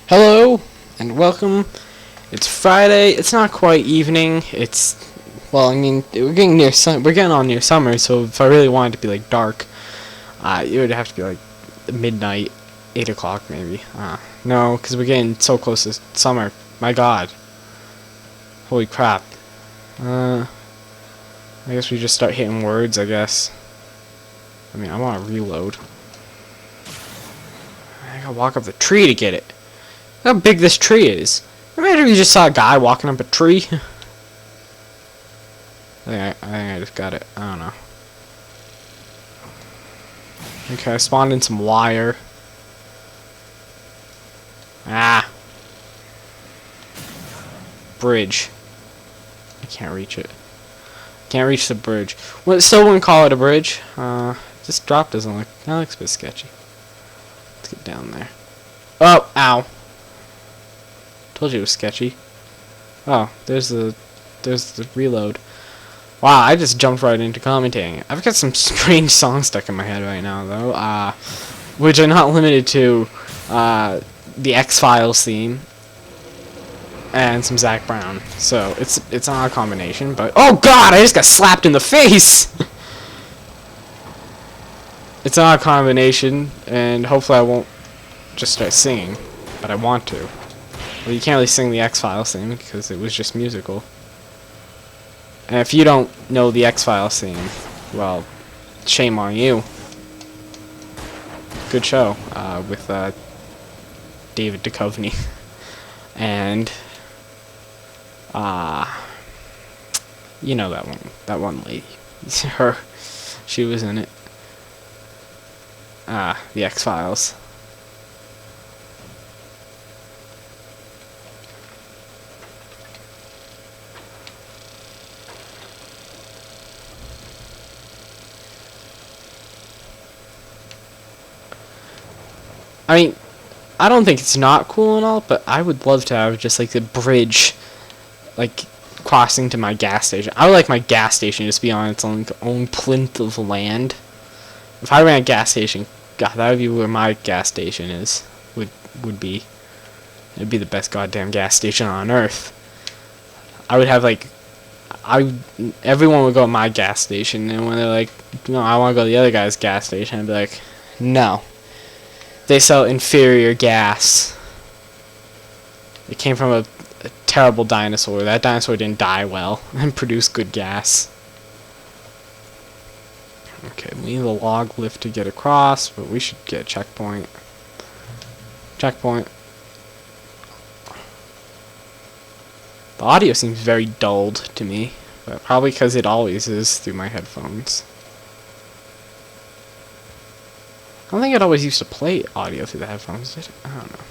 Hello and welcome. It's Friday. It's not quite evening. We're getting near we're getting on near summer. So if I really wanted to be like dark, it would have to be like midnight, 8 o'clock maybe. No, because we're getting so close to summer. My God. Holy crap. I guess we just start hitting words. I guess. I want to reload. I gotta walk up the tree to get it. Look how big this tree is. Imagine if you just saw a guy walking up a tree. I think I just got it. I don't know. Okay, I spawned in some wire. Bridge. I can't reach it. Can't reach the bridge. Well, still wouldn't call it a bridge. This drop doesn't look. That looks a bit sketchy. Let's get down there. Oh, ow. Told you it was sketchy. Oh, there's the reload. Wow, I just jumped right into commentating. I've got some strange songs stuck in my head right now, though, which are not limited to the X-Files theme and some Zac Brown. So it's not a combination, but oh God, I just got slapped in the face. It's not a combination, and hopefully I won't just start singing, but I want to. Well, you can't really sing the X-Files theme because it was just musical. And if you don't know the X-Files theme, well, shame on you. Good show with David Duchovny and you know that one lady. She was in it. The X-Files. I don't think it's not cool and all, but I would love to have just like a bridge, like crossing to my gas station. I would like my gas station just be on its own plinth of land. If I ran a gas station, God, that would be where my gas station is. Would be. It'd be the best goddamn gas station on earth. I would have like, everyone would go to my gas station, and when they're like, no, I want to go to the other guy's gas station, I'd be like, no. They sell inferior gas. It came from a terrible dinosaur. That dinosaur didn't die well and produce good gas. Okay, we need a log lift to get across, but we should get a checkpoint. Checkpoint. The audio seems very dulled to me, but probably because it always is through my headphones. I don't think it always used to play audio through the headphones, did it? I don't know.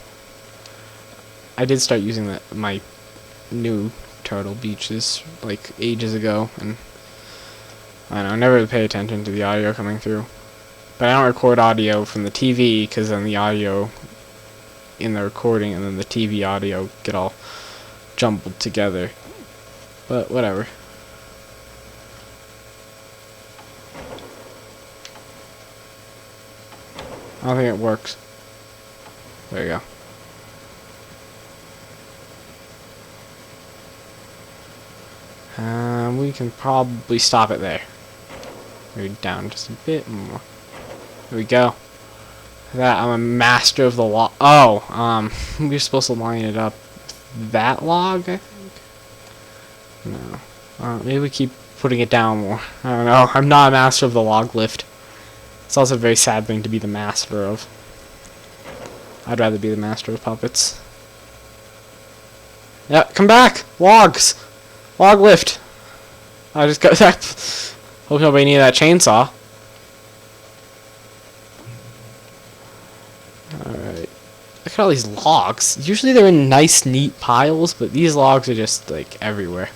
I did start using my new Turtle Beaches like ages ago, and I don't know, I never really pay attention to the audio coming through. But I don't record audio from the TV, because then the audio in the recording and then the TV audio get all jumbled together. But whatever. I don't think it works. There you go. We can probably stop it there. Maybe down just a bit more. There we go. That I'm a master of the log. Oh, we're supposed to line it up. That log, I think. No. Maybe we keep putting it down more. I don't know. I'm not a master of the log lift. It's also a very sad thing to be the master of. I'd rather be the master of puppets. Yeah, come back! Logs! Log lift! I just got that. Hope nobody needed that chainsaw. Alright. Look at all these logs. Usually they're in nice, neat piles, but these logs are just, like, everywhere.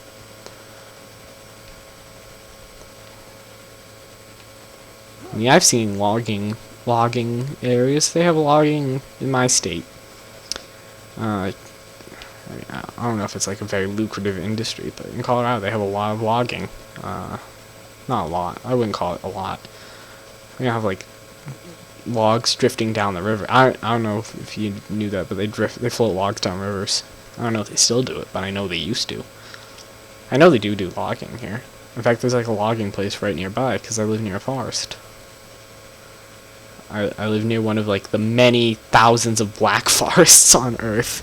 I mean, I've seen logging areas. They have logging in my state. I don't know if it's like a very lucrative industry, but in Colorado they have a lot of logging. Not a lot. I wouldn't call it a lot. We have like logs drifting down the river. I don't know if you knew that, but they float logs down rivers. I don't know if they still do it, but I know they used to. I know they do logging here. In fact, there's like a logging place right nearby because I live near a forest. I live near one of like the many thousands of black forests on Earth.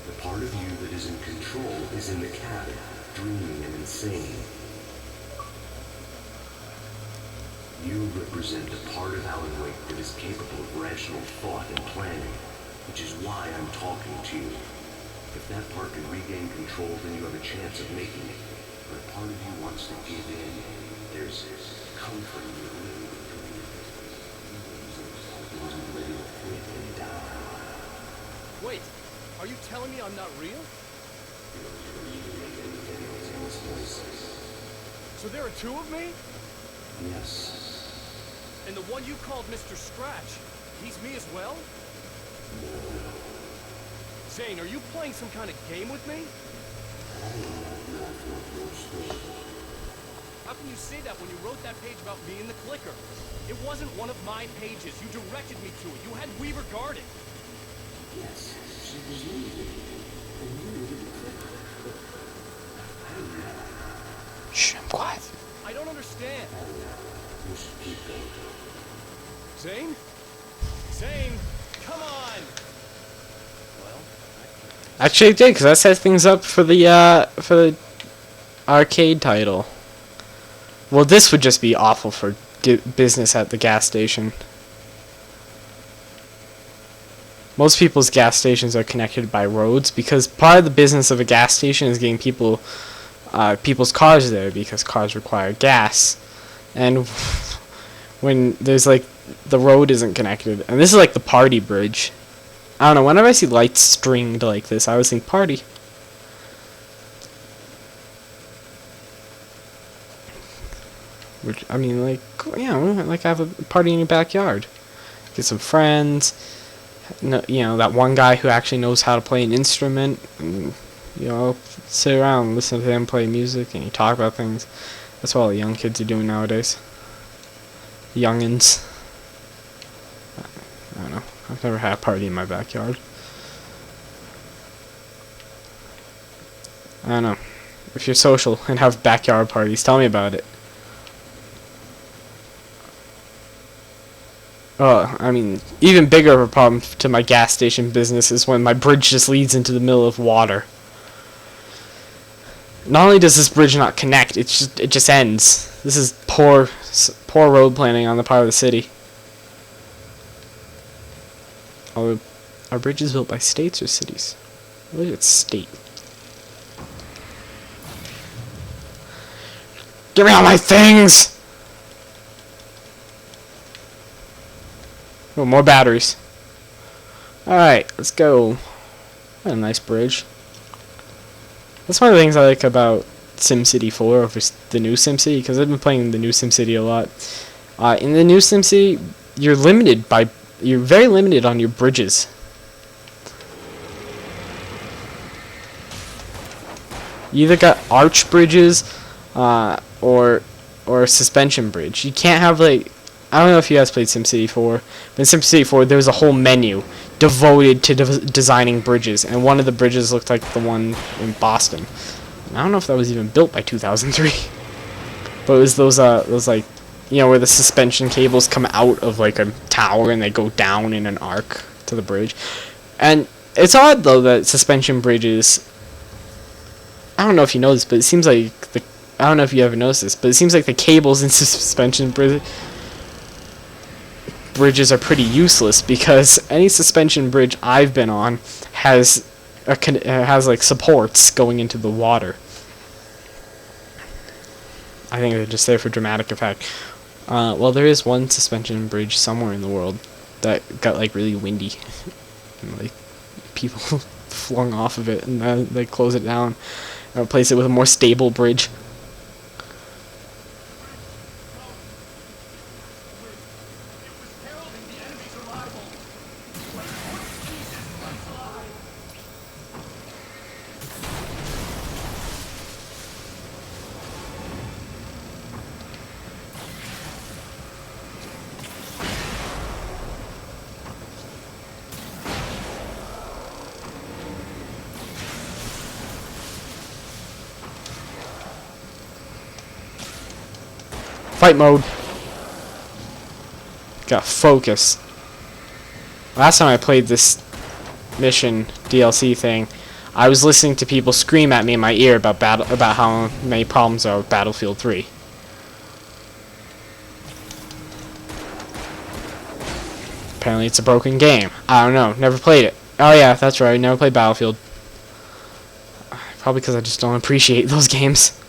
The part of you that is in control is in the cabin, dreaming and insane. You represent the part of Alan Wake that is capable of rational thought and planning, which is why I'm talking to you. If that part can regain control, then you have a chance of making it. But a part of you wants to give in. There's comfort in your living between you. He wasn't ready to quit and die. Wait, are you telling me I'm not real? So there are two of me? Yes. And the one you called Mr. Scratch, he's me as well? Zane, are you playing some kind of game with me? How can you say that when you wrote that page about me in the clicker? It wasn't one of my pages. You directed me to it. You had Weaver guarded. Yes, she was leaving. And you were the clicker. Shh, I'm quiet. I don't understand. You should keep going. Zane? Zane, come on! Well, Actually, it did, because that set things up for the arcade title. Well, this would just be awful for business at the gas station. Most people's gas stations are connected by roads because part of the business of a gas station is getting people's cars there because cars require gas. And when there's like the road isn't connected, and this is like the party bridge. I don't know, whenever I see lights stringed like this, I always think party. Which, I mean, like, you know, like have a party in your backyard. Get some friends, you know, that one guy who actually knows how to play an instrument, and, you know, sit around and listen to them play music, and you talk about things. That's what all the young kids are doing nowadays. Youngins. I don't know. I've never had a party in my backyard. I don't know. If you're social and have backyard parties, tell me about it. Oh, I mean, even bigger of a problem to my gas station business is when my bridge just leads into the middle of water. Not only does this bridge not connect, it just ends. This is poor road planning on the part of the city. Are bridges built by states or cities? I believe it's state. Give me all my things! Oh, more batteries. Alright, let's go. What a nice bridge. That's one of the things I like about SimCity 4 over the new SimCity, because I've been playing the new SimCity a lot. In the new SimCity, you're very limited on your bridges. You either got arch bridges, or a suspension bridge. You can't have, like, I don't know if you guys played SimCity 4, but in SimCity 4 there was a whole menu devoted to designing bridges, and one of the bridges looked like the one in Boston. And I don't know if that was even built by 2003, but it was those like, you know, where the suspension cables come out of like a tower and they go down in an arc to the bridge. And it's odd though that suspension bridges, I don't know if you know this, but it seems like I don't know if you ever noticed this, but it seems like the cables in suspension bridges are pretty useless, because any suspension bridge I've been on has like supports going into the water. I think they're just there for dramatic effect. Well, there is one suspension bridge somewhere in the world that got like really windy, and like people flung off of it, and then they close it down and replace it with a more stable bridge. Fight mode. Gotta focus. Last time I played this mission DLC thing, I was listening to people scream at me in my ear about how many problems there are with Battlefield 3. Apparently it's a broken game. I don't know. Never played it. Oh yeah, that's right. Never played Battlefield. Probably because I just don't appreciate those games.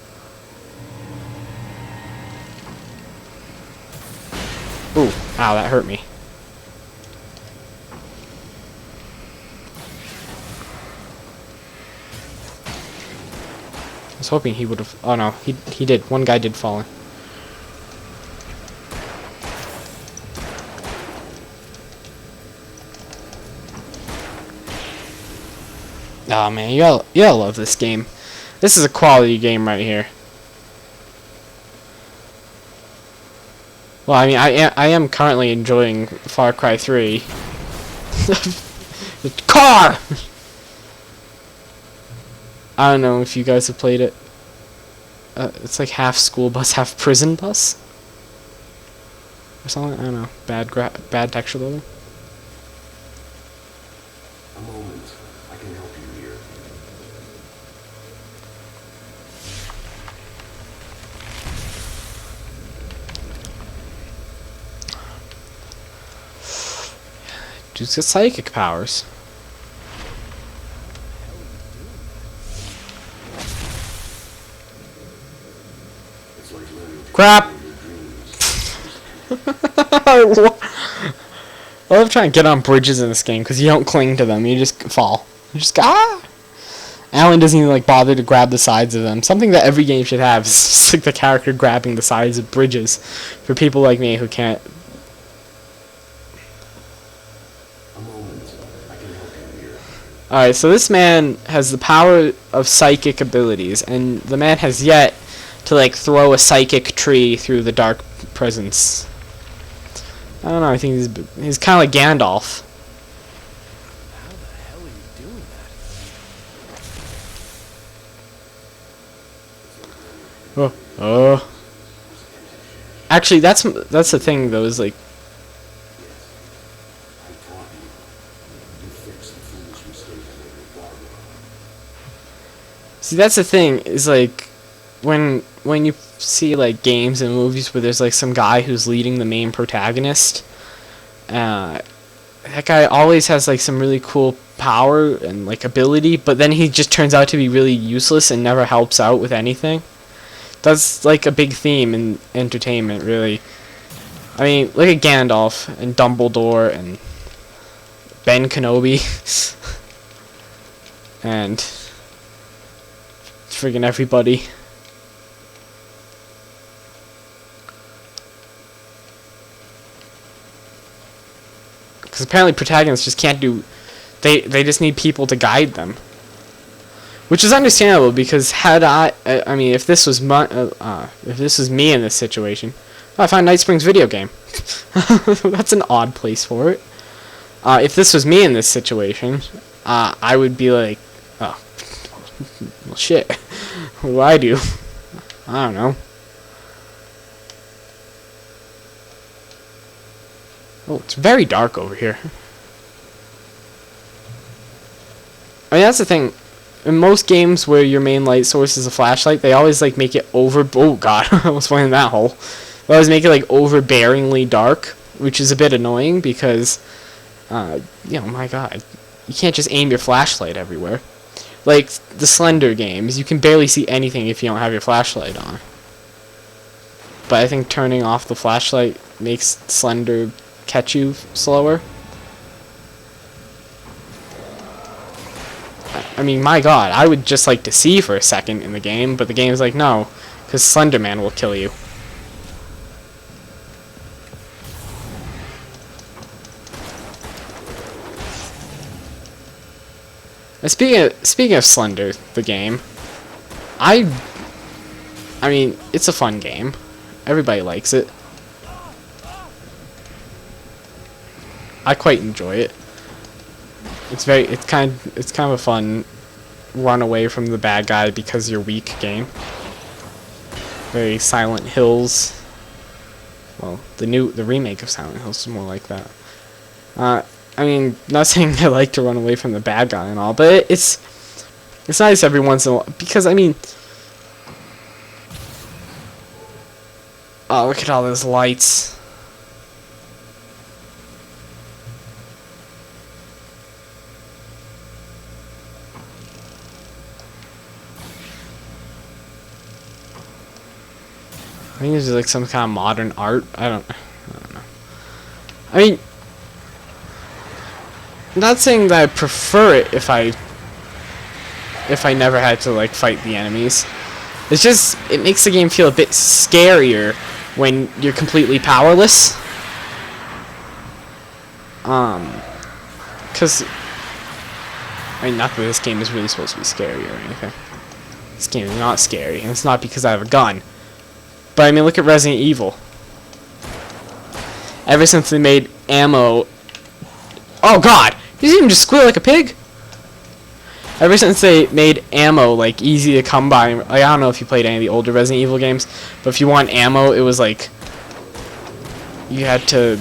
Ooh, ow, that hurt me. I was hoping he would have... Oh no, he did. One guy did fall in. Oh man, you gotta love this game. This is a quality game right here. Well, I mean, I am currently enjoying Far Cry 3. The car! I don't know if you guys have played it. It's like half school bus, half prison bus? Or something? I don't know. Bad texture loading. A moment. I can help you here. Dude's got psychic powers. It's like learning to Crap! control your dreams. I love trying to get on bridges in this game because you don't cling to them, you just fall. You just go, ah! Alan doesn't even like bother to grab the sides of them. Something that every game should have is just like the character grabbing the sides of bridges for people like me who can't. A moment. I can help you here. Alright, so this man has the power of psychic abilities, and the man has yet to like throw a psychic tree through the dark presence. I don't know, I think he's kind of like Gandalf. How the hell are you doing that? Oh. Actually, that's the thing though, is like, I taught you. You fixed the foolish mistake I made with Barbara. see, that's the thing, is like, when you see like games and movies where there's like some guy who's leading the main protagonist, that guy always has like some really cool power and like ability, but then he just turns out to be really useless and never helps out with anything. That's like a big theme in entertainment, really. I mean, look at Gandalf and Dumbledore and Ben Kenobi and friggin' everybody. Because apparently protagonists just can't do... They just need people to guide them. Which is understandable, because had I mean, if this was me in this situation, I find Night Spring's video game. That's an odd place for it. If this was me in this situation, I would be like, oh, well, shit. What do I do? I don't know. Oh, it's very dark over here. I mean, that's the thing. In most games where your main light source is a flashlight, they always like make it oh god, I almost went in that hole. They always make it like overbearingly dark, which is a bit annoying because, you know, my god, you can't just aim your flashlight everywhere. Like the Slender games, you can barely see anything if you don't have your flashlight on. But I think turning off the flashlight makes Slender catch you slower. I mean, my god, I would just like to see for a second in the game, but the game's like, no, because Slender Man will kill you. And speaking of Slender, the game, I mean, it's a fun game. Everybody likes it. I quite enjoy it. It's kind of a fun run away from the bad guy because you're weak game. Very Silent Hills Well, the remake of Silent Hill is more like that. I mean, not saying I like to run away from the bad guy and all, but it's nice every once in a while, because, I mean, oh, look at all those lights. I think this is like some kind of modern art. I don't know. I mean, I'm not saying that I prefer it if I never had to like fight the enemies. It's just, it makes the game feel a bit scarier when you're completely powerless. Cause I mean, not that this game is really supposed to be scary or anything. This game is not scary, and it's not because I have a gun. But I mean, look at Resident Evil. Ever since they made ammo... Oh god! You didn't even just squeal like a pig? Ever since they made ammo, like, easy to come by... Like, I don't know if you played any of the older Resident Evil games, but if you want ammo, it was like... You had to,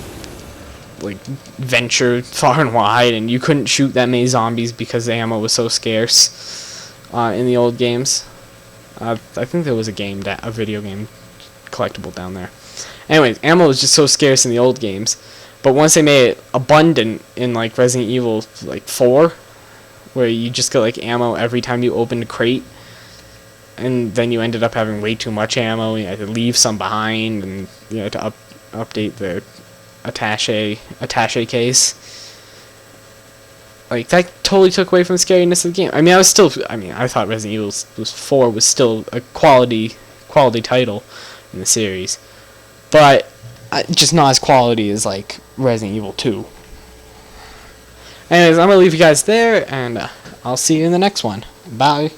like, venture far and wide, and you couldn't shoot that many zombies because the ammo was so scarce in the old games. I think there was a video game collectible down there. Anyways, ammo was just so scarce in the old games, but once they made it abundant in like Resident Evil like 4, where you just got like ammo every time you opened a crate, and then you ended up having way too much ammo, you had to leave some behind, and you had to update the attaché case. Like, that totally took away from the scariness of the game. I mean, I thought Resident Evil 4 was still a quality title in the series, but just not as quality as like Resident Evil 2. Anyways, I'm gonna leave you guys there, and I'll see you in the next one. Bye.